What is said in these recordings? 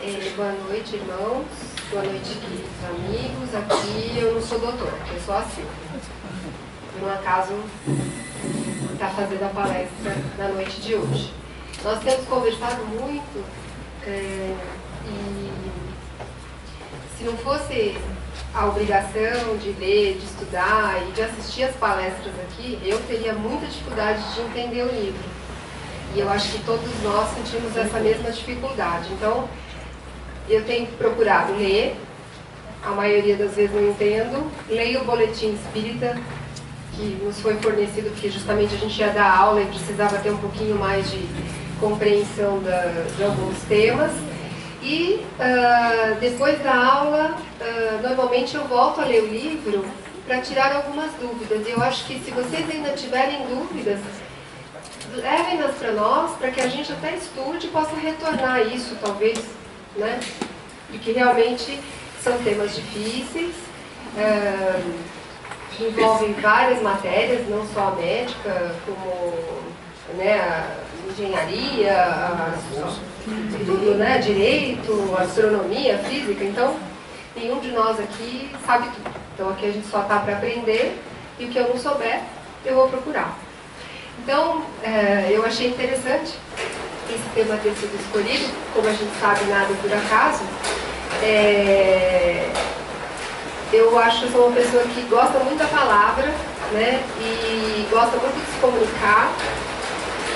Boa noite, irmãos. Boa noite, queridos amigos. Aqui eu não sou doutor, eu sou a Silvia. Por um acaso, está fazendo a palestra na noite de hoje. Nós temos conversado muito e se não fosse a obrigação de ler, de estudar e de assistir as palestras aqui, eu teria muita dificuldade de entender o livro. E eu acho que todos nós sentimos essa mesma dificuldade. Então, eu tenho procurado ler, a maioria das vezes não entendo, leio o Boletim Espírita, que nos foi fornecido porque justamente a gente ia dar aula e precisava ter um pouquinho mais de compreensão de alguns temas. E depois da aula, normalmente eu volto a ler o livro para tirar algumas dúvidas. E eu acho que se vocês ainda tiverem dúvidas, levem-nas para nós, para que a gente até estude e possa retornar isso, talvez, né? Porque realmente são temas difíceis, que envolvem várias matérias, não só a médica, como, né, a engenharia, tudo, né, direito, astronomia, física. Então, nenhum de nós aqui sabe tudo. Então, aqui a gente só está para aprender, e o que eu não souber, eu vou procurar. Então, eu achei interessante esse tema ter sido escolhido. Como a gente sabe, nada por acaso. Eu acho que eu sou uma pessoa que gosta muito da palavra, né, e gosta muito de se comunicar,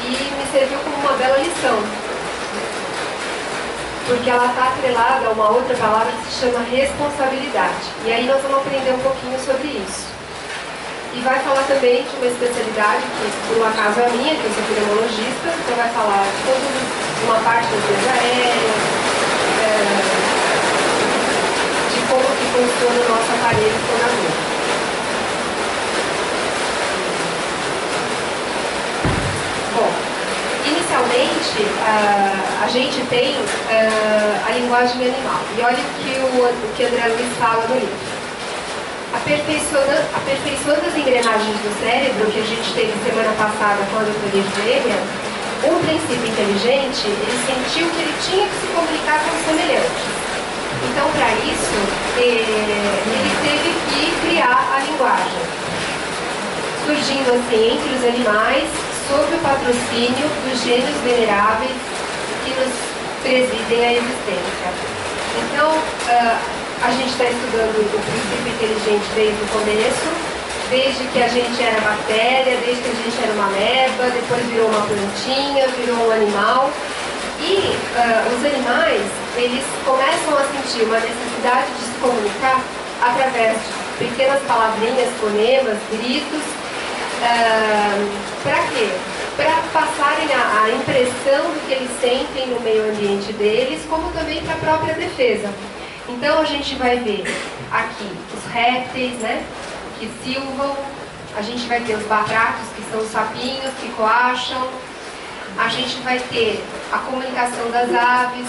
e me serviu como uma bela lição, porque ela está atrelada a uma outra palavra que se chama responsabilidade. E aí nós vamos aprender um pouquinho sobre isso. E vai falar também de uma especialidade que, por um acaso, é a minha, que eu sou pneumologista, então vai falar de uma parte das vias aéreas, de como que funciona o nosso aparelho fonador. Bom, inicialmente, a gente tem a linguagem animal. E olha o que André Luiz fala no livro. Aperfeiçoando as engrenagens do cérebro, que a gente teve semana passada com a doutora Eugênia, um princípio inteligente, ele sentiu que ele tinha que se comunicar com os semelhantes. Então, para isso, ele teve que criar a linguagem, surgindo assim entre os animais, sob o patrocínio dos gênios veneráveis que nos presidem a existência. Então, a gente está estudando o princípio inteligente desde o começo, desde que a gente era bactéria, desde que a gente era uma ameba, depois virou uma plantinha, virou um animal. E os animais, eles começam a sentir uma necessidade de se comunicar através de pequenas palavrinhas, fonemas, gritos. Para quê? Para passarem a impressão do que eles sentem no meio ambiente deles, como também para a própria defesa. Então a gente vai ver aqui os répteis, né, que silvam, a gente vai ter os barracos, que são os sapinhos que coacham, a gente vai ter a comunicação das aves,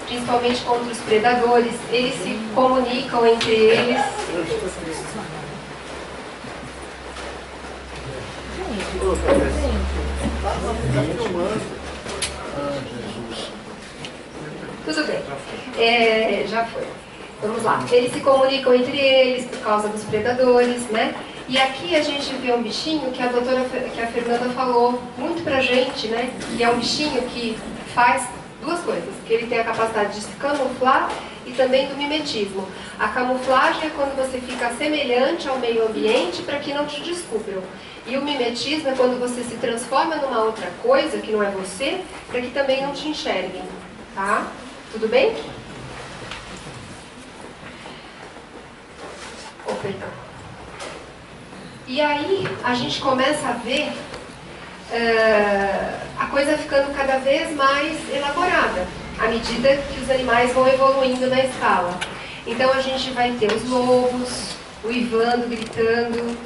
principalmente contra os predadores, eles se comunicam entre eles. Tudo bem, já foi. Vamos lá. Eles se comunicam entre eles por causa dos predadores, né? E aqui a gente vê um bichinho que a Fernanda falou muito pra gente, né? Que é um bichinho que faz duas coisas, que ele tem a capacidade de se camuflar e também do mimetismo. A camuflagem é quando você fica semelhante ao meio ambiente para que não te descubram. E o mimetismo é quando você se transforma numa outra coisa que não é você, para que também não te enxerguem, tá? Tudo bem? Oh, perdão. E aí a gente começa a ver a coisa ficando cada vez mais elaborada, à medida que os animais vão evoluindo na escala. Então a gente vai ter os lobos, uivando, gritando.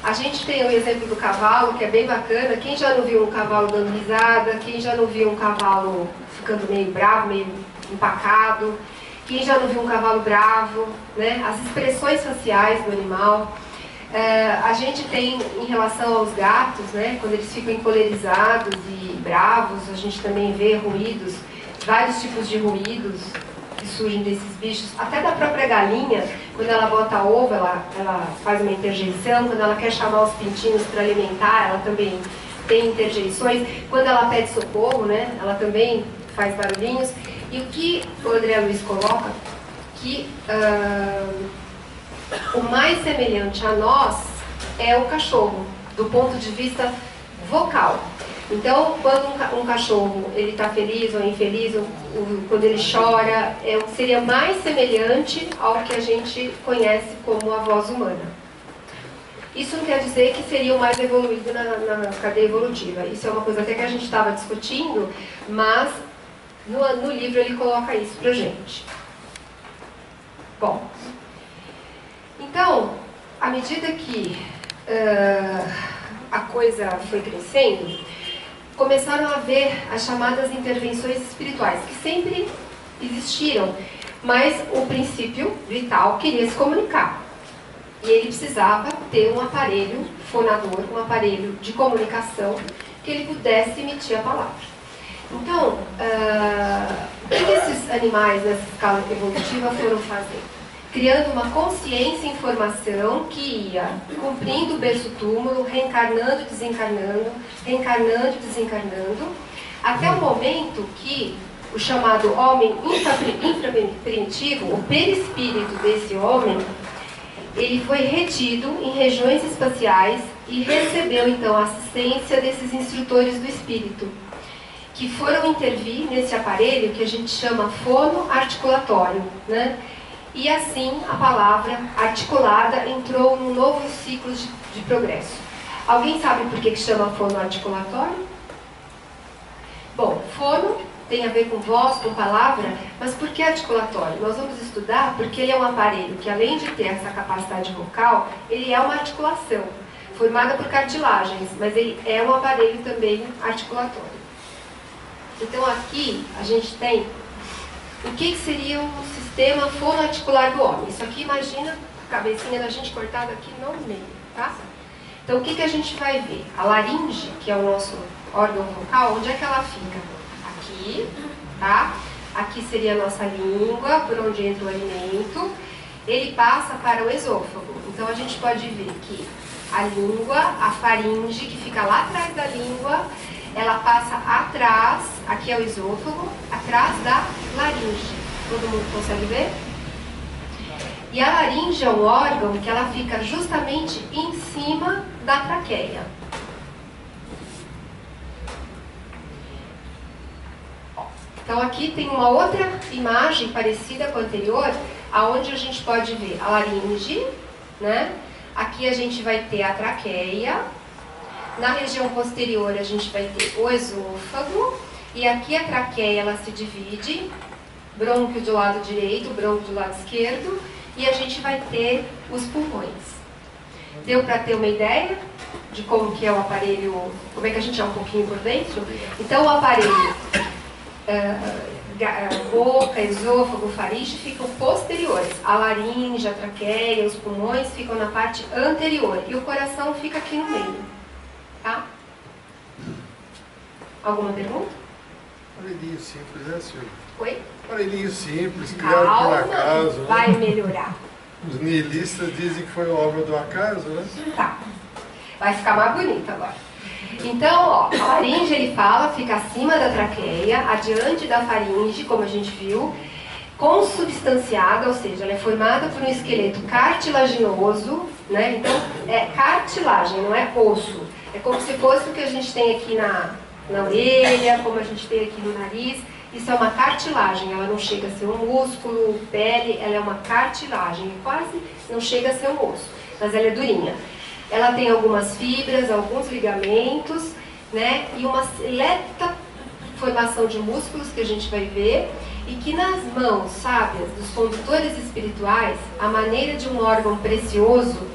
A gente tem o exemplo do cavalo, que é bem bacana. Quem já não viu um cavalo dando risada? Quem já não viu um cavalo ficando meio bravo, meio empacado? Quem já não viu um cavalo bravo, né? As expressões faciais do animal. A gente tem, em relação aos gatos, né? Quando eles ficam encolerizados e bravos, a gente também vê ruídos vários tipos de ruídos que surgem desses bichos, até da própria galinha, quando ela bota ovo, ela faz uma interjeição, quando ela quer chamar os pintinhos para alimentar, ela também tem interjeições, quando ela pede socorro, né, ela também faz barulhinhos. E o que o André Luiz coloca, que o mais semelhante a nós é o cachorro, do ponto de vista vocal. Então, quando um cachorro ele está feliz ou infeliz, quando ele chora, seria mais semelhante ao que a gente conhece como a voz humana. Isso não quer dizer que seria o mais evoluído na cadeia evolutiva. Isso é uma coisa até que a gente estava discutindo, mas no livro ele coloca isso pra gente. Bom, então, à medida que a coisa foi crescendo, começaram a haver as chamadas intervenções espirituais, que sempre existiram, mas o princípio vital queria se comunicar. E ele precisava ter um aparelho fonador, um aparelho de comunicação, que ele pudesse emitir a palavra. Então, o que esses animais nessa escala evolutiva foram fazer? Criando uma consciência em formação que ia cumprindo o berço-túmulo, reencarnando e desencarnando, reencarnando e desencarnando, até o momento que o chamado homem infraprimitivo, o perispírito desse homem, ele foi retido em regiões espaciais e recebeu então a assistência desses instrutores do espírito, que foram intervir nesse aparelho que a gente chama fono-articulatório, né? E assim a palavra articulada entrou num novo ciclo de progresso. Alguém sabe por que chama fono-articulatório? Bom, fono tem a ver com voz, com palavra, mas por que articulatório? Nós vamos estudar porque ele é um aparelho que, além de ter essa capacidade vocal, ele é uma articulação, formada por cartilagens, mas ele é um aparelho também articulatório. Então aqui a gente tem o que seria o sistema fonoarticular do homem. Isso aqui, imagina a cabecinha da gente cortada aqui no meio, tá? Então o que a gente vai ver? A laringe, que é o nosso órgão vocal, onde é que ela fica? Aqui, tá? Aqui seria a nossa língua, por onde entra o alimento. Ele passa para o esôfago. Então a gente pode ver que a língua, a faringe, que fica lá atrás da língua, ela passa atrás, aqui é o esôfago, atrás da laringe. Todo mundo consegue ver? E a laringe é um órgão que ela fica justamente em cima da traqueia. Então aqui tem uma outra imagem parecida com a anterior, aonde a gente pode ver a laringe, né? Aqui a gente vai ter a traqueia. Na região posterior a gente vai ter o esôfago, e aqui a traqueia ela se divide, brônquio do lado direito, brônquio do lado esquerdo, e a gente vai ter os pulmões. Deu para ter uma ideia de como que é o aparelho, como é que a gente é um pouquinho por dentro? Então o aparelho, boca, esôfago, faringe ficam posteriores, a laringe, a traqueia, os pulmões ficam na parte anterior, e o coração fica aqui no meio. Tá? Alguma pergunta? Aparelhinho simples, né, Silvia? Oi? Aparelhinho simples, criado por acaso. Vai né? melhorar. Os nihilistas dizem que foi obra do acaso, né? Tá. Vai ficar mais bonito agora. Então, ó, a laringe, ele fala, fica acima da traqueia, adiante da faringe, como a gente viu, consubstanciada, ou seja, ela é formada por um esqueleto cartilaginoso, né? Então, é cartilagem, não é osso. É como se fosse o que a gente tem aqui na orelha, como a gente tem aqui no nariz. Isso é uma cartilagem, ela não chega a ser um músculo, pele, ela é uma cartilagem, quase não chega a ser um osso, mas ela é durinha. Ela tem algumas fibras, alguns ligamentos, né? E uma seleta formação de músculos que a gente vai ver, e que nas mãos sábias dos condutores espirituais, a maneira de um órgão precioso,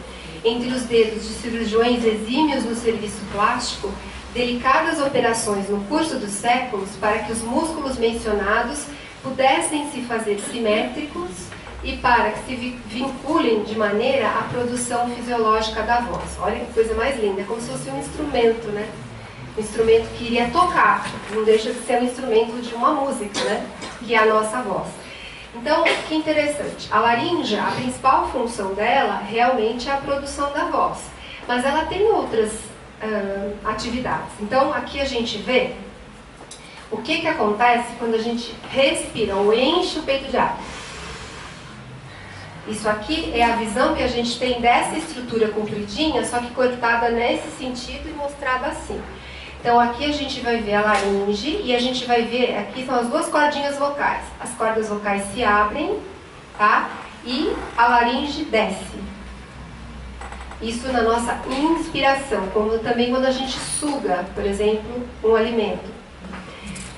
entre os dedos de cirurgiões exímios no serviço plástico, delicadas operações no curso dos séculos para que os músculos mencionados pudessem se fazer simétricos e para que se vinculem de maneira à produção fisiológica da voz. Olha que coisa mais linda, é como se fosse um instrumento, né? um instrumento que iria tocar, não deixa de ser um instrumento de uma música, né? Que é a nossa voz. Então, que interessante, a laringe, a principal função dela realmente é a produção da voz, mas ela tem outras atividades. Então, aqui a gente vê o que acontece quando a gente respira ou enche o peito de ar. Isso aqui é a visão que a gente tem dessa estrutura compridinha, só que cortada nesse sentido e mostrada assim. Então aqui a gente vai ver a laringe e a gente vai ver, aqui são as duas cordinhas vocais. As cordas vocais se abrem, tá? E a laringe desce. Isso na nossa inspiração, como também quando a gente suga, por exemplo, um alimento.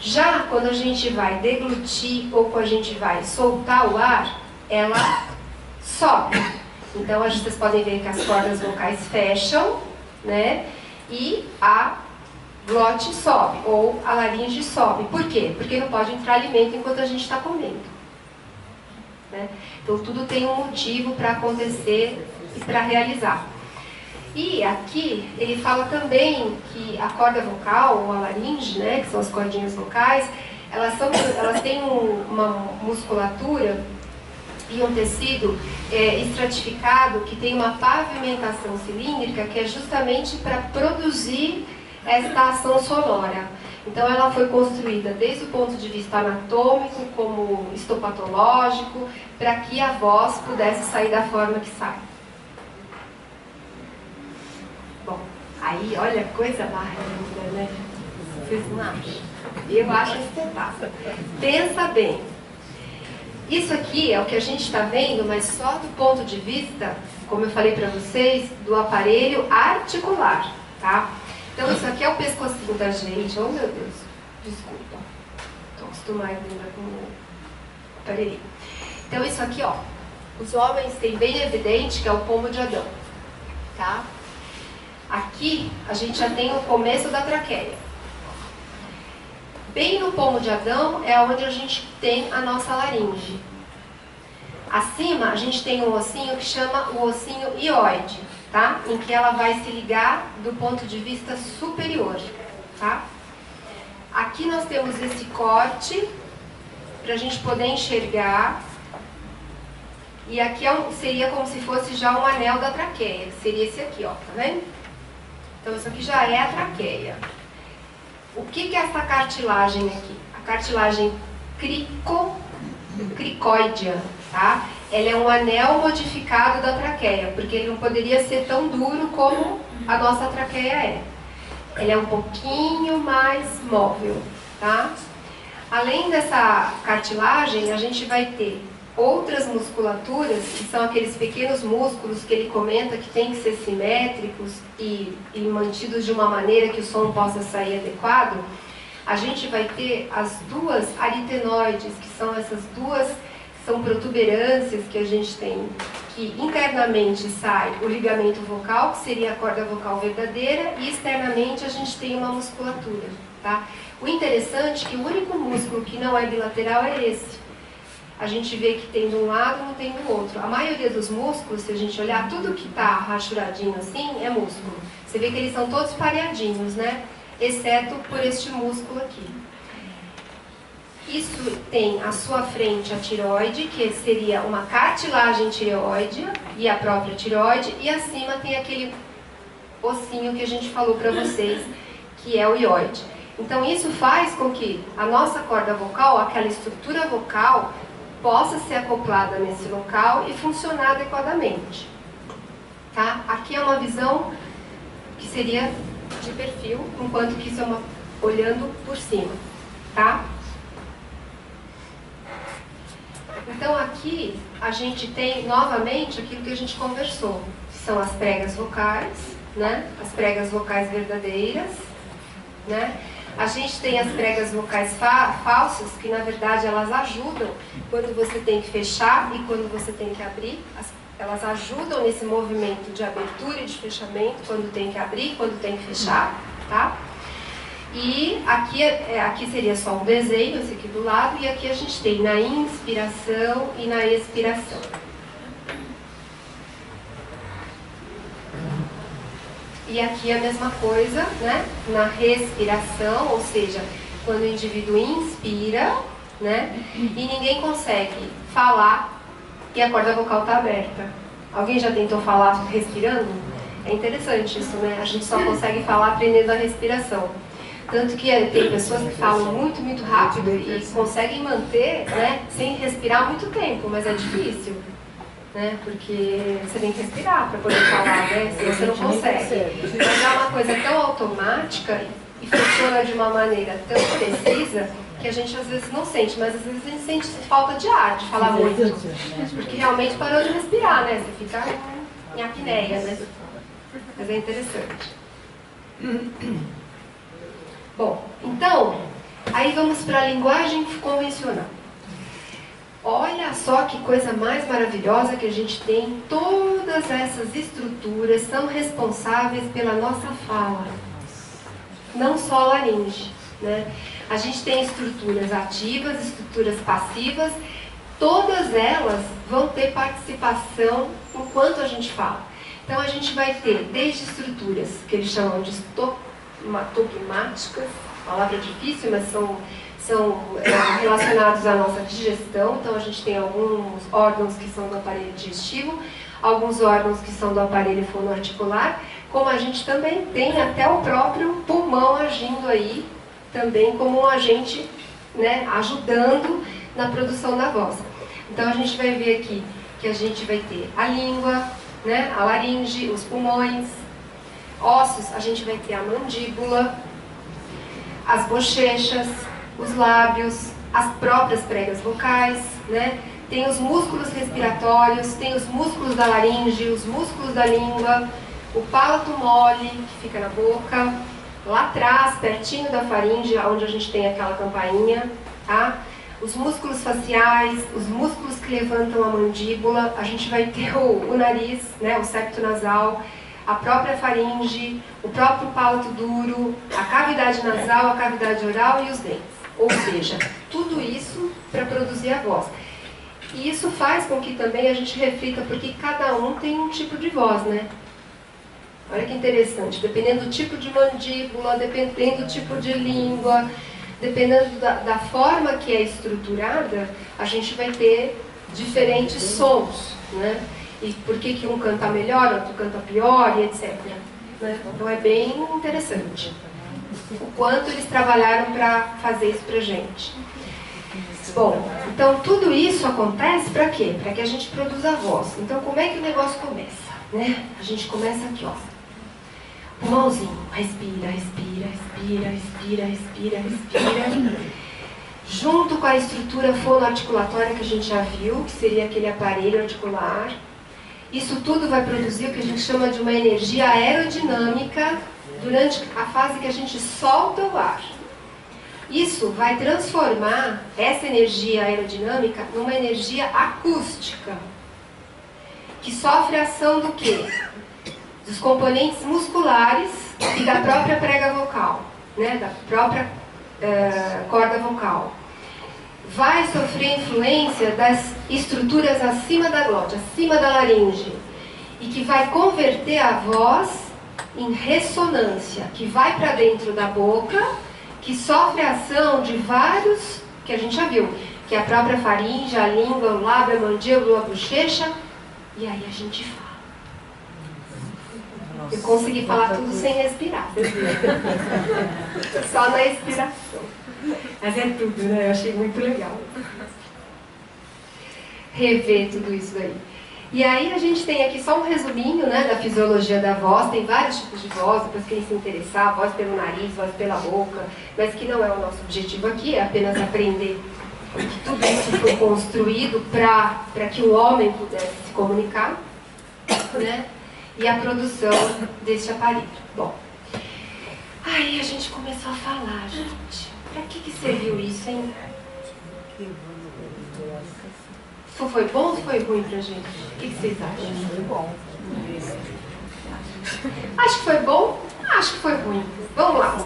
Já quando a gente vai deglutir ou quando a gente vai soltar o ar, ela sobe. Então vocês podem ver que as cordas vocais fecham, né? E a glote sobe, ou a laringe sobe. Por quê? Porque não pode entrar alimento enquanto a gente está comendo, né? Então tudo tem um motivo para acontecer e para realizar. E aqui ele fala também que a corda vocal, ou a laringe, né, que são as cordinhas vocais, elas têm uma musculatura e um tecido estratificado que tem uma pavimentação cilíndrica que é justamente para produzir esta ação sonora. Então ela foi construída desde o ponto de vista anatômico, como histopatológico, para que a voz pudesse sair da forma que sai. Bom, aí olha, coisa maravilhosa, né? Vocês não acham? Eu acho espetáculo. Pensa bem. Isso aqui é o que a gente está vendo, mas só do ponto de vista, como eu falei para vocês, do aparelho articular, tá? Então isso aqui é o pescocinho da gente. Oh meu Deus, desculpa. Estou acostumada ainda com o aparelho. Então isso aqui, ó, os homens têm bem evidente que é o pomo de Adão, tá? Aqui a gente já tem o começo da traqueia. Bem no pomo de Adão é onde a gente tem a nossa laringe. Acima a gente tem um ossinho que chama o ossinho hioide, tá? Em que ela vai se ligar do ponto de vista superior, tá? Aqui nós temos esse corte para a gente poder enxergar. E aqui seria como se fosse já um anel da traqueia, que seria esse aqui, ó, tá vendo? Então isso aqui já é a traqueia. O que é essa cartilagem aqui? A cartilagem cricoidea, tá? Ela é um anel modificado da traqueia, porque ele não poderia ser tão duro como a nossa traqueia é. Ele é um pouquinho mais móvel, tá? Além dessa cartilagem, a gente vai ter outras musculaturas, que são aqueles pequenos músculos que ele comenta que tem que ser simétricos e mantidos de uma maneira que o som possa sair adequado. A gente vai ter as duas aritenoides, que são essas duas, são protuberâncias que a gente tem, que internamente sai o ligamento vocal, que seria a corda vocal verdadeira, e externamente a gente tem uma musculatura, tá? O interessante é que o único músculo que não é bilateral é esse. A gente vê que tem de um lado, não tem do outro. A maioria dos músculos, se a gente olhar, tudo que está rachuradinho assim é músculo. Você vê que eles são todos pareadinhos, né? Exceto por este músculo aqui. Isso tem à sua frente a tireoide, que seria uma cartilagem tireoide e a própria tireoide, e acima tem aquele ossinho que a gente falou para vocês, que é o hioide. Então isso faz com que a nossa corda vocal, aquela estrutura vocal, possa ser acoplada nesse local e funcionar adequadamente, tá? Aqui é uma visão que seria de perfil, enquanto que isso é olhando por cima, tá? Então aqui a gente tem novamente aquilo que a gente conversou, que são as pregas vocais, né? As pregas vocais verdadeiras, né? A gente tem as pregas vocais falsas, que na verdade elas ajudam quando você tem que fechar e quando você tem que abrir. Elas ajudam nesse movimento de abertura e de fechamento, quando tem que abrir e quando tem que fechar, tá? E aqui seria só um desenho, esse aqui do lado, e aqui a gente tem na inspiração e na expiração. E aqui a mesma coisa, né? Na respiração, ou seja, quando o indivíduo inspira, né? E ninguém consegue falar e a corda vocal está aberta. Alguém já tentou falar respirando? É interessante isso, né? A gente só consegue falar aprendendo a respiração. Tanto que tem pessoas que falam muito, muito rápido e conseguem manter, né, sem respirar muito tempo, mas é difícil, né? Porque você tem que respirar para poder falar, né? Senão você não consegue. Mas é uma coisa tão automática e funciona de uma maneira tão precisa que a gente às vezes não sente, mas às vezes a gente sente falta de ar, de falar muito. Porque realmente parou de respirar, né? Você fica em apneia, né? Mas é interessante. Bom, então, aí vamos para a linguagem convencional. Olha só que coisa mais maravilhosa que a gente tem. Todas essas estruturas são responsáveis pela nossa fala. Não só a laringe, né? A gente tem estruturas ativas, estruturas passivas. Todas elas vão ter participação enquanto a gente fala. Então a gente vai ter desde estruturas que eles chamam de estogmáticas, palavra difícil, mas são relacionados à nossa digestão. Então a gente tem alguns órgãos que são do aparelho digestivo, alguns órgãos que são do aparelho fonoarticular, como a gente também tem até o próprio pulmão agindo aí, também como um agente, né, ajudando na produção da voz. Então a gente vai ver aqui que a gente vai ter a língua, né, a laringe, os pulmões, ossos, a gente vai ter a mandíbula, as bochechas, os lábios, as próprias pregas vocais, né? Tem os músculos respiratórios, tem os músculos da laringe, os músculos da língua, o palato mole, que fica na boca, lá atrás, pertinho da faringe, onde a gente tem aquela campainha, tá? Os músculos faciais, os músculos que levantam a mandíbula, a gente vai ter o nariz, né, o septo nasal, a própria faringe, o próprio palato duro, a cavidade nasal, a cavidade oral e os dentes. Ou seja, tudo isso para produzir a voz. E isso faz com que também a gente reflita, porque cada um tem um tipo de voz, né? Olha que interessante, dependendo do tipo de mandíbula, dependendo do tipo de língua, dependendo da forma que é estruturada, a gente vai ter diferentes sons, né? E por que um canta melhor, outro canta pior, e etc. Né? Então é bem interessante o quanto eles trabalharam para fazer isso pra gente. Bom, então tudo isso acontece para quê? Para que a gente produza a voz. Então como é que o negócio começa? Né? A gente começa aqui, ó. Pulmãozinho, respira, respira, respira, respira, respira, respira. Junto com a estrutura fonoarticulatória que a gente já viu, que seria aquele aparelho articular. Isso tudo vai produzir o que a gente chama de uma energia aerodinâmica durante a fase que a gente solta o ar. Isso vai transformar essa energia aerodinâmica numa energia acústica, que sofre a ação do quê? Dos componentes musculares e da própria prega vocal, né? Da própria corda vocal. Vai sofrer influência das estruturas acima da glote, acima da laringe, e que vai converter a voz em ressonância, que vai para dentro da boca, que sofre a ação de vários, que a gente já viu, que é a própria faringe, a língua, o lábio, a mandíbula, a bochecha, e aí a gente fala. Eu consegui falar tudo sem respirar, só na expiração. Mas é tudo, né? Eu achei muito legal rever tudo isso daí. E aí a gente tem aqui só um resuminho, né, da fisiologia da voz. Tem vários tipos de voz, depois quem se interessar, voz pelo nariz, voz pela boca, mas que não é o nosso objetivo aqui, é apenas aprender que tudo isso foi construído para que o homem pudesse se comunicar, né, e a produção deste aparelho. Bom, aí a gente começou a falar, gente. Pra que serviu isso, hein? Foi bom ou foi ruim pra gente? O que vocês acham? Foi bom. Acho que foi bom, acho que foi ruim. Vamos lá.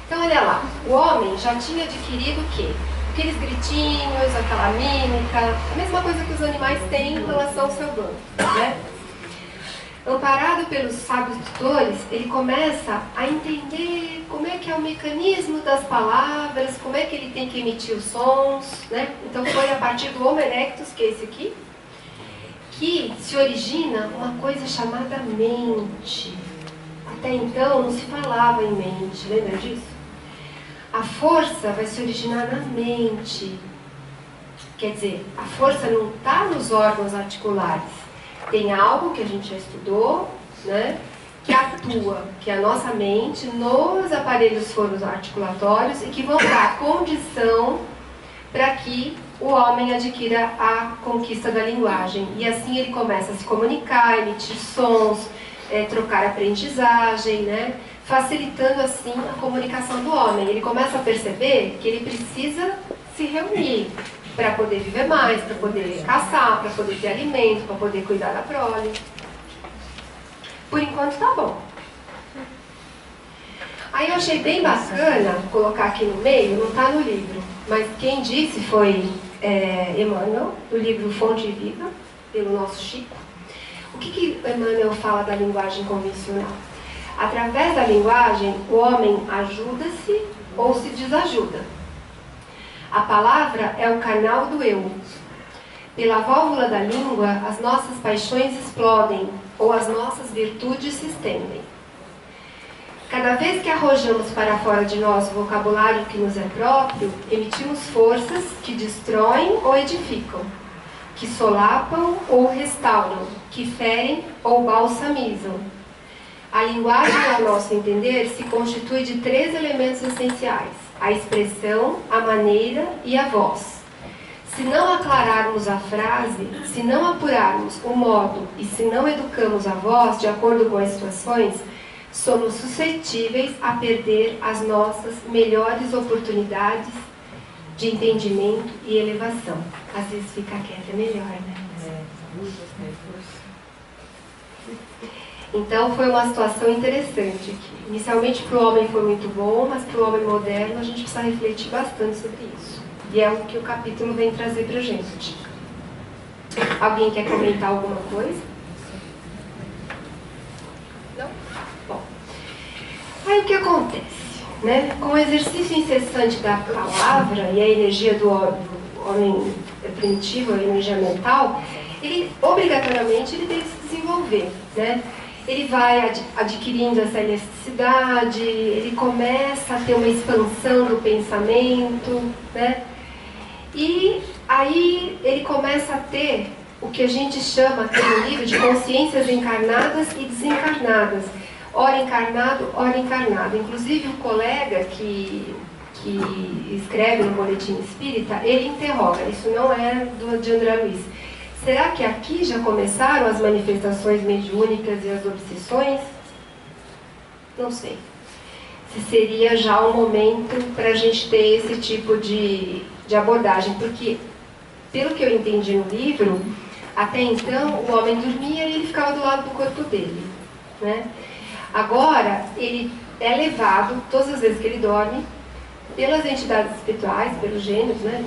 Então, olha lá. O homem já tinha adquirido o quê? Aqueles gritinhos, aquela mímica, a mesma coisa que os animais têm em relação ao seu dono, né? Amparado pelos sábios tutores, ele começa a entender como é que é o mecanismo das palavras, como é que ele tem que emitir os sons, né? Então foi a partir do Homo erectus, que é esse aqui, que se origina uma coisa chamada mente. Até então não se falava em mente, lembra disso? A força vai se originar na mente. Quer dizer, a força não está nos órgãos articulares. Tem algo que a gente já estudou, né, que atua, que é a nossa mente, nos aparelhos fonoarticulatórios e que vão dar condição para que o homem adquira a conquista da linguagem. E assim ele começa a se comunicar, emitir sons, trocar aprendizagem, né, facilitando assim a comunicação do homem. Ele começa a perceber que ele precisa se reunir para poder viver mais, para poder caçar, para poder ter alimento, para poder cuidar da prole. Por enquanto tá bom. Aí eu achei bem bacana colocar aqui no meio, não está no livro, mas quem disse foi Emmanuel, do livro Fonte Viva, pelo nosso Chico. O que Emmanuel fala da linguagem convencional? Através da linguagem, o homem ajuda-se ou se desajuda. A palavra é o canal do eu. Pela válvula da língua, as nossas paixões explodem ou as nossas virtudes se estendem. Cada vez que arrojamos para fora de nós o vocabulário que nos é próprio, emitimos forças que destroem ou edificam, que solapam ou restauram, que ferem ou balsamizam. A linguagem, ao nosso entender, se constitui de 3 elementos essenciais: a expressão, a maneira e a voz. Se não aclararmos a frase, se não apurarmos o modo e se não educamos a voz de acordo com as situações, somos suscetíveis a perder as nossas melhores oportunidades de entendimento e elevação. Às vezes ficar quieto é melhor, né? Então foi uma situação interessante aqui. Inicialmente para o homem foi muito bom, mas para o homem moderno a gente precisa refletir bastante sobre isso. E é o que o capítulo vem trazer para a gente. Alguém quer comentar alguma coisa? Não? Bom. Aí o que acontece? Né? Com o exercício incessante da palavra e a energia do homem primitivo, a energia mental, ele obrigatoriamente ele tem que se desenvolver, né? Ele vai adquirindo essa elasticidade, ele começa a ter uma expansão do pensamento, né? E aí ele começa a ter o que a gente chama aqui no livro de consciências encarnadas e desencarnadas. Ora encarnado, ora encarnado. Inclusive o colega que escreve no Boletim Espírita, ele interroga, isso não é de André Luiz. Será que aqui já começaram as manifestações mediúnicas e as obsessões? Não sei. Se seria já um momento para a gente ter esse tipo de abordagem, porque, pelo que eu entendi no livro, até então o homem dormia e ele ficava do lado do corpo dele, né? Agora, ele é levado, todas as vezes que ele dorme, pelas entidades espirituais, pelos gênios, né?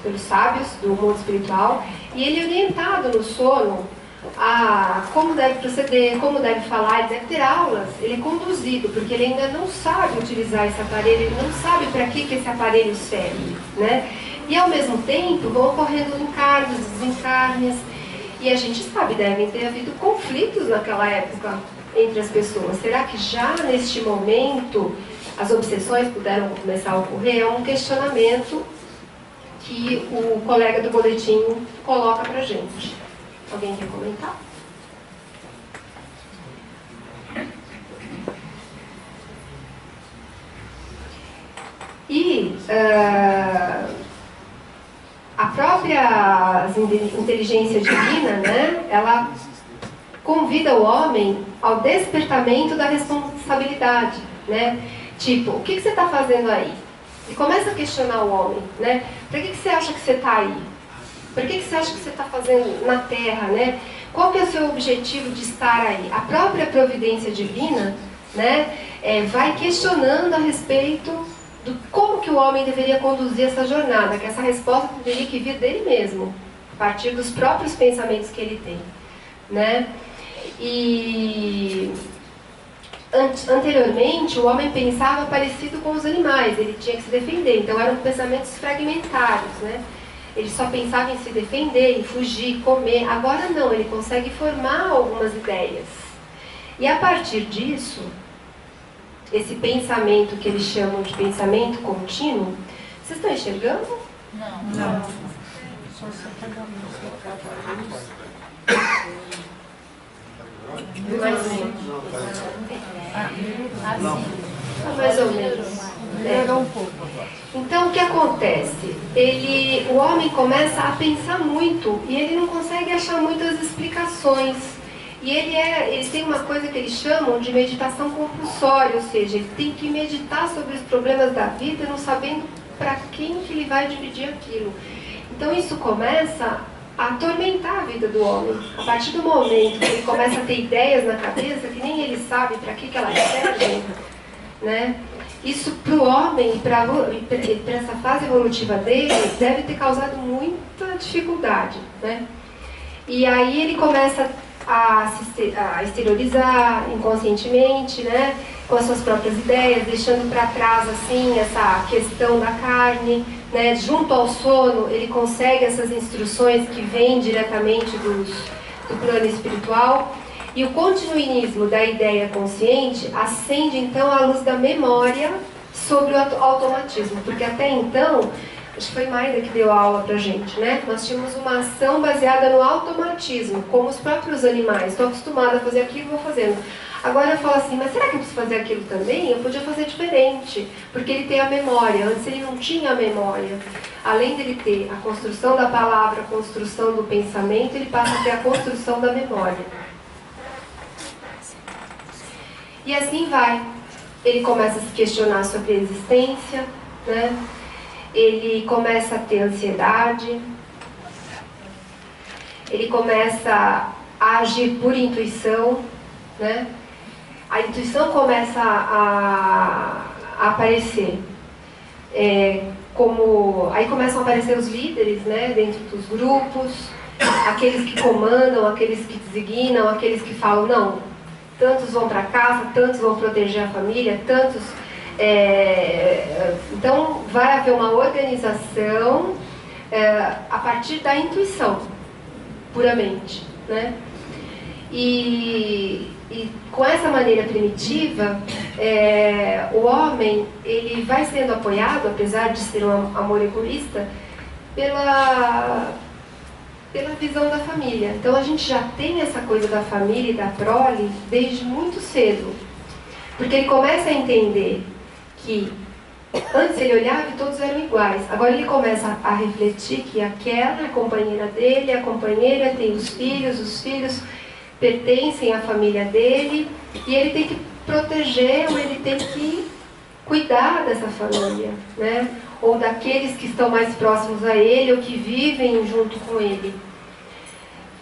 Pelos sábios do mundo espiritual, e ele é orientado no sono a como deve proceder, como deve falar, ele deve ter aulas, ele é conduzido, porque ele ainda não sabe utilizar esse aparelho, ele não sabe para que esse aparelho serve, né? E ao mesmo tempo vão ocorrendo encarnes, desencarnes, e a gente sabe, devem ter havido conflitos naquela época entre as pessoas. Será que já neste momento as obsessões puderam começar a ocorrer? É um questionamento que o colega do boletim coloca pra gente. Alguém quer comentar? E a própria inteligência divina, né, ela convida o homem ao despertamento da responsabilidade, né? Tipo, o que você está fazendo aí? E começa a questionar o homem, né? Por que você acha que você está aí? Por que você acha que você está fazendo na Terra, né? Qual que é o seu objetivo de estar aí? A própria providência divina, né, vai questionando a respeito do como que o homem deveria conduzir essa jornada, que essa resposta teria que vir dele mesmo, a partir dos próprios pensamentos que ele tem, né? E anteriormente o homem pensava parecido com os animais, ele tinha que se defender, então eram pensamentos fragmentários, né? Ele só pensava em se defender, em fugir, comer. Agora não, ele consegue formar algumas ideias. E a partir disso, esse pensamento que eles chamam de pensamento contínuo, vocês estão enxergando? Não. Mais ou menos. Mais ou menos. Melhorou um pouco. Então, o que acontece? O homem começa a pensar muito e ele não consegue achar muitas explicações. E ele tem uma coisa que eles chamam de meditação compulsória, ou seja, ele tem que meditar sobre os problemas da vida, não sabendo para quem que ele vai dividir aquilo. Então, isso começa a atormentar a vida do homem. A partir do momento que ele começa a ter ideias na cabeça que nem ele sabe para que elas servem, né? Isso para o homem, para essa fase evolutiva dele, deve ter causado muita dificuldade, né? E aí ele começa a exteriorizar inconscientemente, né? Com as suas próprias ideias, deixando para trás assim essa questão da carne, né? Junto ao sono, ele consegue essas instruções que vêm diretamente do plano espiritual. E o continuismo da ideia consciente acende então a luz da memória sobre o automatismo, porque até então, acho que foi Maida que deu aula pra gente, né? Nós tínhamos uma ação baseada no automatismo, como os próprios animais. Estou acostumada a fazer aquilo, vou fazendo. Agora eu falo assim, mas será que eu preciso fazer aquilo também? Eu podia fazer diferente, porque ele tem a memória. Antes ele não tinha a memória. Além dele ter a construção da palavra, a construção do pensamento, ele passa a ter a construção da memória. E assim vai. Ele começa a se questionar sobre a existência, né? Ele começa a ter ansiedade. Ele começa a agir por intuição, né? A intuição começa a aparecer. Aí começam a aparecer os líderes, né? Dentro dos grupos, aqueles que comandam, aqueles que designam, aqueles que falam, não, tantos vão para casa, tantos vão proteger a família, tantos... Então, vai haver uma organização a partir da intuição, puramente, né? E com essa maneira primitiva, o homem ele vai sendo apoiado, apesar de ser um amor egoísta, pela visão da família. Então a gente já tem essa coisa da família e da prole desde muito cedo. Porque ele começa a entender que antes ele olhava e todos eram iguais. Agora ele começa a refletir que aquela é a companheira dele, a companheira tem os filhos pertencem à família dele, e ele tem que proteger, ou ele tem que cuidar dessa família, né? Ou daqueles que estão mais próximos a ele, ou que vivem junto com ele.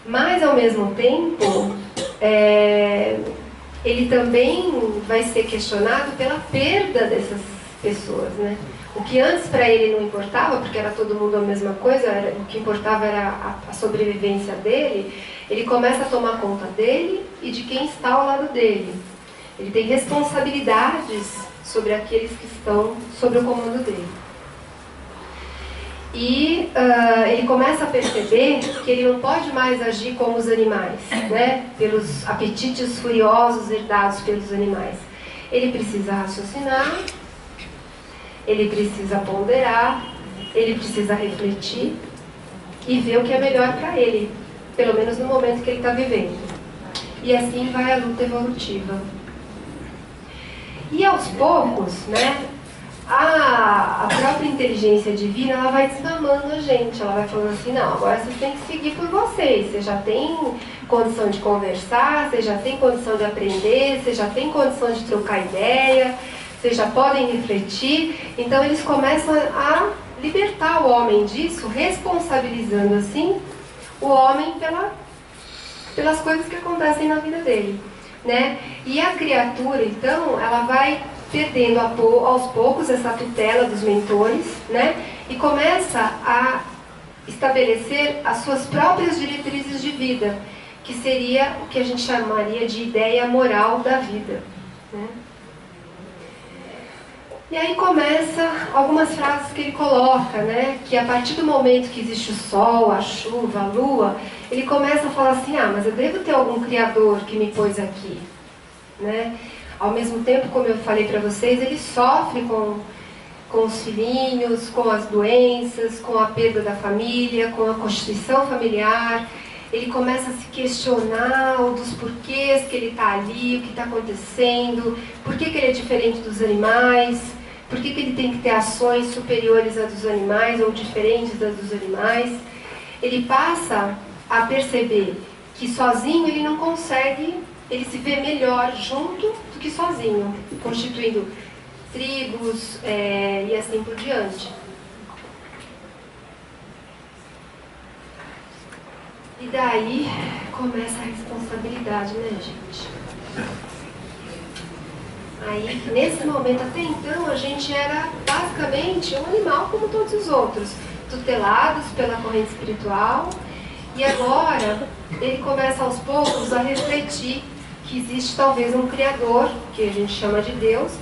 Mas, ao mesmo tempo, ele também vai ser questionado pela perda dessas pessoas, né? O que antes para ele não importava, porque era todo mundo a mesma coisa, o que importava era a sobrevivência dele, ele começa a tomar conta dele e de quem está ao lado dele. Ele tem responsabilidades sobre aqueles que estão sob o comando dele. E ele começa a perceber que ele não pode mais agir como os animais, né? Pelos apetites furiosos herdados pelos animais. Ele precisa raciocinar, ele precisa ponderar, ele precisa refletir e ver o que é melhor para ele, pelo menos no momento que ele está vivendo. E assim vai a luta evolutiva. E aos poucos, né? A própria inteligência divina, ela vai desmamando a gente, ela vai falando assim, não, agora vocês têm que seguir por vocês, você já tem condição de conversar, você já tem condição de aprender, você já tem condição de trocar ideia, vocês já podem refletir. Então eles começam a libertar o homem disso, responsabilizando assim o homem pelas coisas que acontecem na vida dele, né? E a criatura, então, ela vai perdendo aos poucos essa tutela dos mentores, né? E começa a estabelecer as suas próprias diretrizes de vida, que seria o que a gente chamaria de ideia moral da vida, né? E aí começa algumas frases que ele coloca, né? Que a partir do momento que existe o sol, a chuva, a lua, ele começa a falar assim, mas eu devo ter algum criador que me pôs aqui, né? Ao mesmo tempo, como eu falei para vocês, ele sofre com os filhinhos, com as doenças, com a perda da família, com a constituição familiar. Ele começa a se questionar dos porquês que ele está ali, o que está acontecendo, por que ele é diferente dos animais, por que ele tem que ter ações superiores às dos animais ou diferentes das dos animais. Ele passa a perceber que sozinho ele não consegue, ele se vê melhor junto do que sozinho, constituindo tribos e assim por diante. E daí começa a responsabilidade, né, gente? Aí, nesse momento, até então, a gente era basicamente um animal como todos os outros, tutelados pela corrente espiritual, e agora ele começa aos poucos a refletir que existe talvez um Criador, que a gente chama de Deus,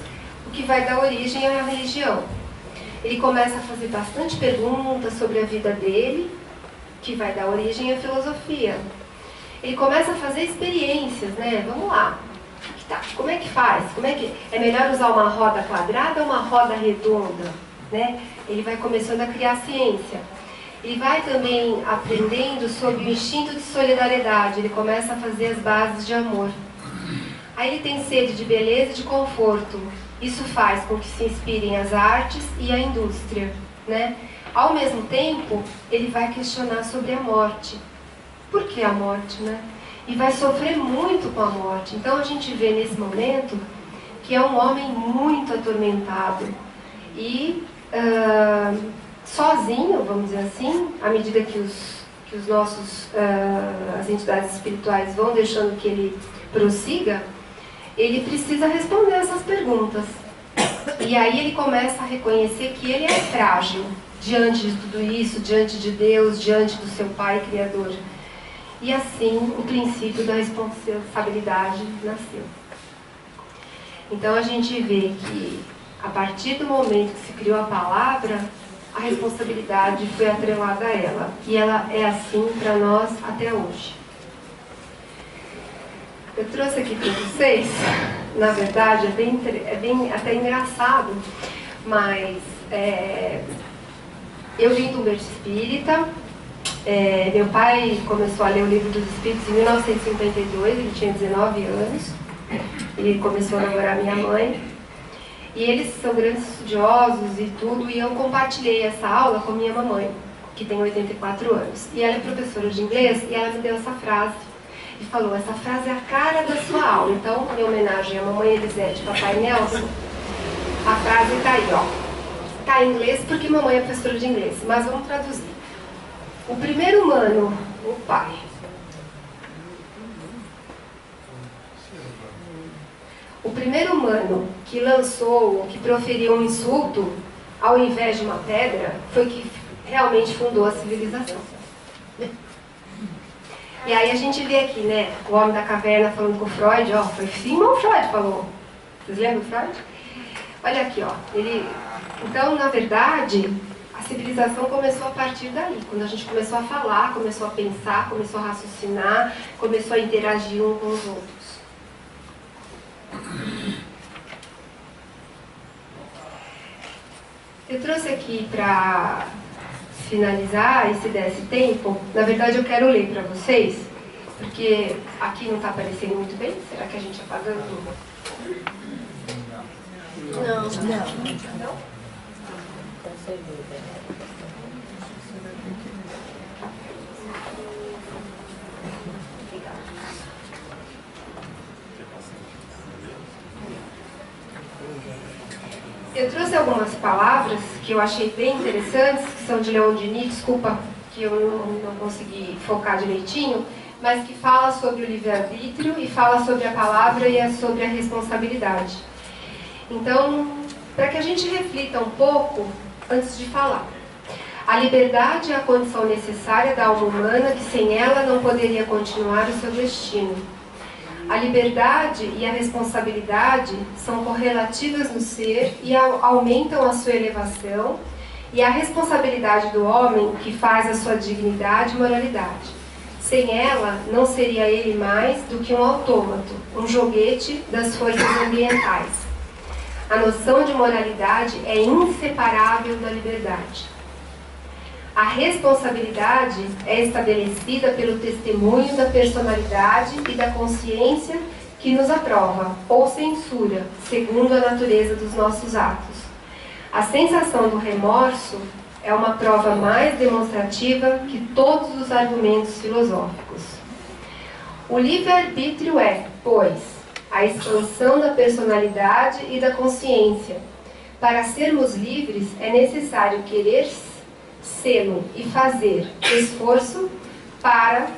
o que vai dar origem à religião. Ele começa a fazer bastante perguntas sobre a vida dele, que vai dar origem à filosofia. Ele começa a fazer experiências, né? Vamos lá. Tá, como é que faz? É melhor usar uma roda quadrada ou uma roda redonda? Né? Ele vai começando a criar ciência. Ele vai também aprendendo sobre o instinto de solidariedade. Ele começa a fazer as bases de amor. Aí ele tem sede de beleza e de conforto. Isso faz com que se inspirem as artes e a indústria, né? Ao mesmo tempo, ele vai questionar sobre a morte. Por que a morte, né? E vai sofrer muito com a morte. Então a gente vê nesse momento que é um homem muito atormentado. E sozinho, vamos dizer assim, à medida que as entidades espirituais vão deixando que ele prossiga, ele precisa responder essas perguntas. E aí ele começa a reconhecer que ele é frágil diante de tudo isso, diante de Deus, diante do seu Pai Criador. E assim o princípio da responsabilidade nasceu. Então a gente vê que a partir do momento que se criou a palavra, a responsabilidade foi atrelada a ela. E ela é assim para nós até hoje. Eu trouxe aqui para vocês, na verdade é bem até engraçado, mas eu vim do berço espírita. Meu pai começou a ler o Livro dos Espíritos em 1952, ele tinha 19 anos. Ele começou a namorar minha mãe. E eles são grandes estudiosos e tudo, e eu compartilhei essa aula com minha mamãe, que tem 84 anos. E ela é professora de inglês, e ela me deu essa frase. E falou, essa frase é a cara da sua aula. Então, em homenagem à mamãe Elisete e papai Nelson, a frase está aí, ó. Está em inglês porque mamãe é professora de inglês, mas vamos traduzir. O primeiro humano, o pai. O primeiro humano que lançou ou que proferiu um insulto ao invés de uma pedra foi que realmente fundou a civilização. E aí a gente vê aqui, né, o homem da caverna falando com o Freud, ó, foi Sigmund Freud falou. Vocês lembram do Freud? Olha aqui, ó. Então, na verdade, a civilização começou a partir daí, quando a gente começou a falar, começou a pensar, começou a raciocinar, começou a interagir um com os outros. Eu trouxe aqui para finalizar, e se desse tempo, na verdade eu quero ler para vocês, porque aqui não está aparecendo muito bem. Será que a gente apagando? Não. Eu trouxe algumas palavras que eu achei bem interessantes, que são de Leon Denis, desculpa que eu não consegui focar direitinho, mas que fala sobre o livre-arbítrio e fala sobre a palavra e sobre a responsabilidade. Então, para que a gente reflita um pouco antes de falar. A liberdade é a condição necessária da alma humana que sem ela não poderia continuar o seu destino. A liberdade e a responsabilidade são correlativas no ser e aumentam a sua elevação, e a responsabilidade do homem que faz a sua dignidade e moralidade. Sem ela, não seria ele mais do que um autômato, um joguete das forças ambientais. A noção de moralidade é inseparável da liberdade. A responsabilidade é estabelecida pelo testemunho da personalidade e da consciência que nos aprova ou censura, segundo a natureza dos nossos atos. A sensação do remorso é uma prova mais demonstrativa que todos os argumentos filosóficos. O livre-arbítrio é, pois, a expansão da personalidade e da consciência. Para sermos livres, é necessário querer sê-lo e fazer esforço para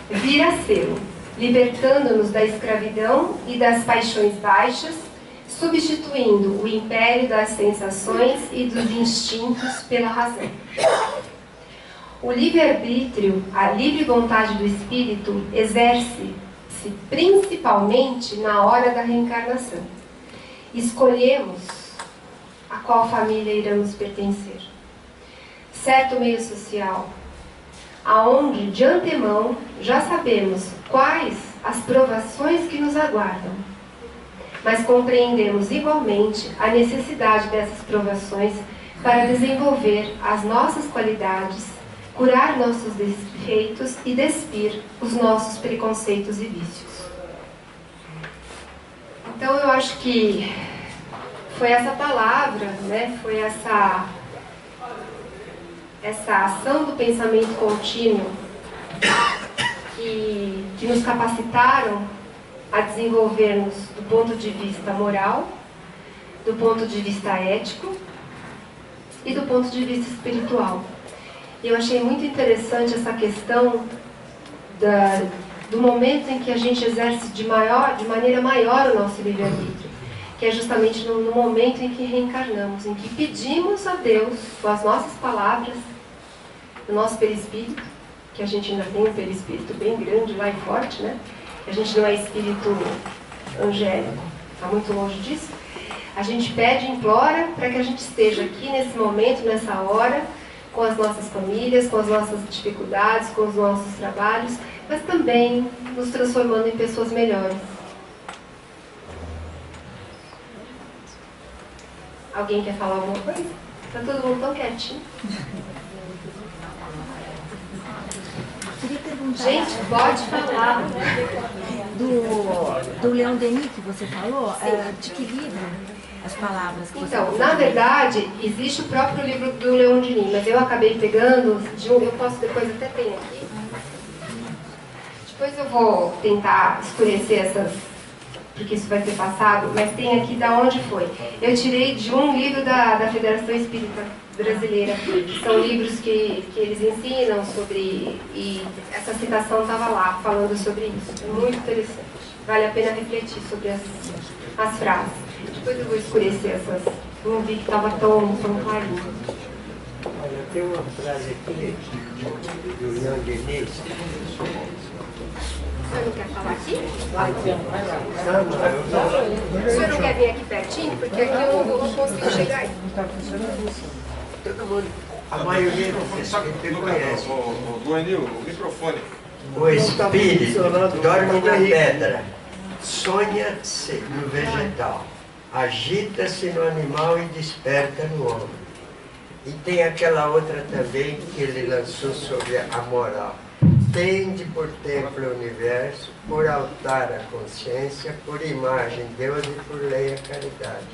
vir a sê-lo, libertando-nos da escravidão e das paixões baixas, substituindo o império das sensações e dos instintos pela razão. O livre-arbítrio, a livre vontade do espírito, exerce-se principalmente na hora da reencarnação. Escolhemos a qual família iremos pertencer. Certo meio social, aonde de antemão já sabemos quais as provações que nos aguardam, mas compreendemos igualmente a necessidade dessas provações para desenvolver as nossas qualidades, curar nossos defeitos e despir os nossos preconceitos e vícios. Então eu acho que foi essa palavra, né? Foi essa ação do pensamento contínuo que nos capacitaram a desenvolvermos do ponto de vista moral, do ponto de vista ético e do ponto de vista espiritual. E eu achei muito interessante essa questão do momento em que a gente exerce de maneira maior o nosso livre-arbítrio, que é justamente no momento em que reencarnamos, em que pedimos a Deus, com as nossas palavras, o nosso perispírito, que a gente ainda tem um perispírito bem grande lá e forte, né? A gente não é espírito angélico, está muito longe disso. A gente pede e implora para que a gente esteja aqui nesse momento, nessa hora, com as nossas famílias, com as nossas dificuldades, com os nossos trabalhos, mas também nos transformando em pessoas melhores. Alguém quer falar alguma coisa? Está todo mundo tão quietinho. Gente, pode falar. Do Leon Denis que você falou, de que livro as palavras que você Então, na verdade, existe o próprio livro do Leon Denis, mas eu acabei pegando de um, eu posso depois até ter aqui. Depois eu vou tentar escurecer essas, porque isso vai ser passado, mas tem aqui da onde foi. Eu tirei de um livro da Federação Espírita Brasileira, que são livros que eles ensinam sobre, e essa citação estava lá, falando sobre isso. É muito interessante. Vale a pena refletir sobre as frases. Depois eu vou escurecer essas. Não vi que estava tão clarinho. Olha, tem uma frase aqui do Leon Denis. O senhor não quer falar aqui? Não, O senhor não quer vir aqui pertinho? Porque aqui eu não consigo chegar aí. todo mundo, a maioria dos espíritos conhece. Duanil, o microfone. O espírito dorme na pedra, sonha-se no vegetal, agita-se no animal e desperta no homem. E tem aquela outra também que ele lançou sobre a moral. Tende por templo o universo, por altar a consciência, por imagem Deus e por lei a caridade.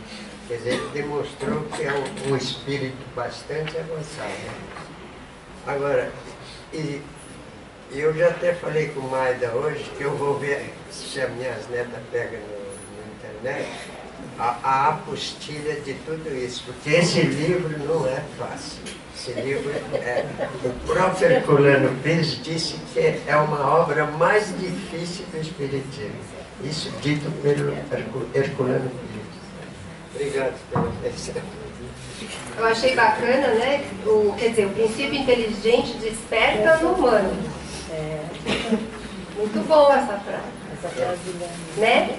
Quer dizer, ele demonstrou que é um espírito bastante avançado. Agora, eu já até falei com Maida hoje, que eu vou ver se as minhas netas pegam no internet, a apostilha de tudo isso, porque esse livro não é fácil. Esse livro o próprio Herculano Pires disse que é uma obra mais difícil do Espiritismo. Isso dito pelo Herculano Pires. Obrigado pela atenção. Eu achei bacana, né? Quer dizer, o princípio inteligente desperta no humano. Muito bom essa frase. Né?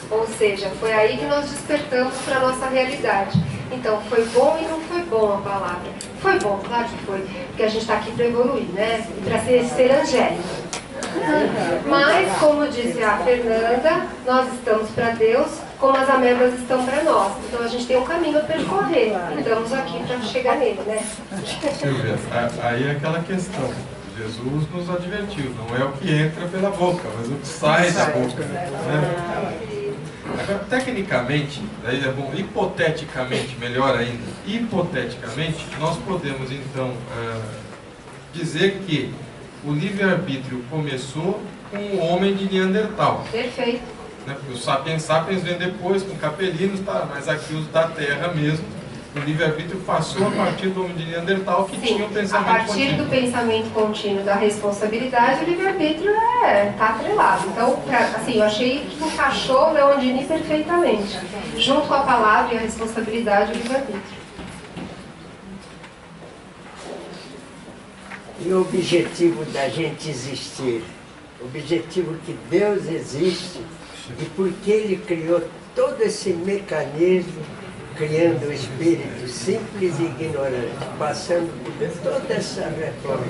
Ou seja, foi aí que nós despertamos para a nossa realidade. Então, foi bom e não foi bom a palavra. Foi bom, claro que foi, porque a gente está aqui para evoluir, né? E para ser angélico. Mas, como disse a Fernanda, nós estamos para Deus como as amebas estão para nós. Então a gente tem um caminho a percorrer. E estamos aqui para chegar nele, né? Silvia, aí é aquela questão. Jesus nos advertiu, não é o que entra pela boca, mas o que sai da boca. Né? Agora, tecnicamente, daí é bom, hipoteticamente, melhor ainda, hipoteticamente, nós podemos então dizer que o livre-arbítrio começou com o homem de Neandertal. Perfeito. Né? Porque os sapiens sapiens vêm depois com capelinos, tá? Mas aqui os da terra mesmo, o livre-arbítrio passou a partir do homem de Neandertal que tinha um pensamento contínuo. A partir contínuo. do pensamento contínuo da responsabilidade, o livre-arbítrio está atrelado. Então, assim, eu achei que encaixou o Leondini perfeitamente, junto com a palavra e a responsabilidade do livre-arbítrio. E o objetivo da gente existir? O objetivo que Deus existe e porque Ele criou todo esse mecanismo, criando o espírito simples e ignorante, passando por toda essa reforma.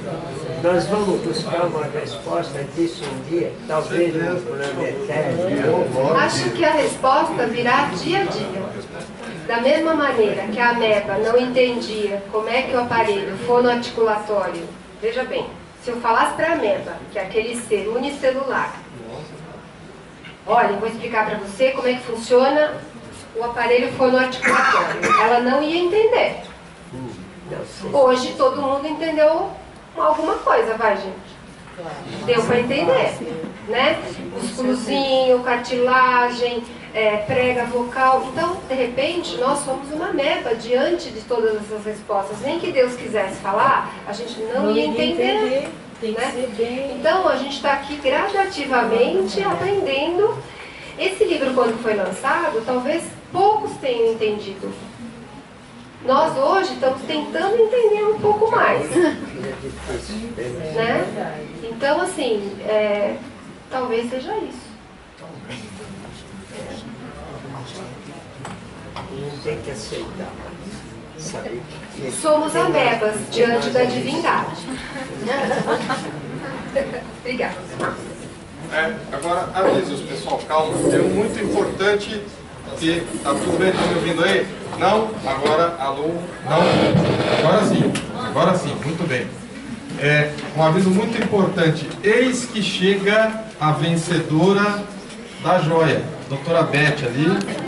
Nós vamos buscar uma resposta disso um dia, talvez no plano eterno. Acho que a resposta virá dia a dia. Da mesma maneira que a ameba não entendia como é que o aparelho fonoarticulatório, veja bem, se eu falasse para a ameba, que é aquele ser unicelular, olha, eu vou explicar para você como é que funciona o aparelho fonoarticulatório. Ela não ia entender. Hoje todo mundo entendeu alguma coisa, vai, gente? Deu para entender, né? Músculozinho, cartilagem, prega vocal. Então, de repente, nós somos uma ameba diante de todas essas respostas. Nem que Deus quisesse falar, a gente não ia entender. Tem que ser bem. Então, a gente está aqui gradativamente aprendendo. Esse livro, quando foi lançado, talvez poucos tenham entendido. Nós hoje estamos tentando entender um pouco mais. Né? Então, assim, talvez seja isso. Não tem que aceitar. Saber que Somos amebas diante da divindade. Obrigada. Agora, avisos, pessoal, calma. É muito importante que... Tá tudo bem? Estão me ouvindo aí? Não? Agora, alô? Não? Agora sim, muito bem. Um aviso muito importante. Eis que chega a vencedora da joia, doutora Beth ali.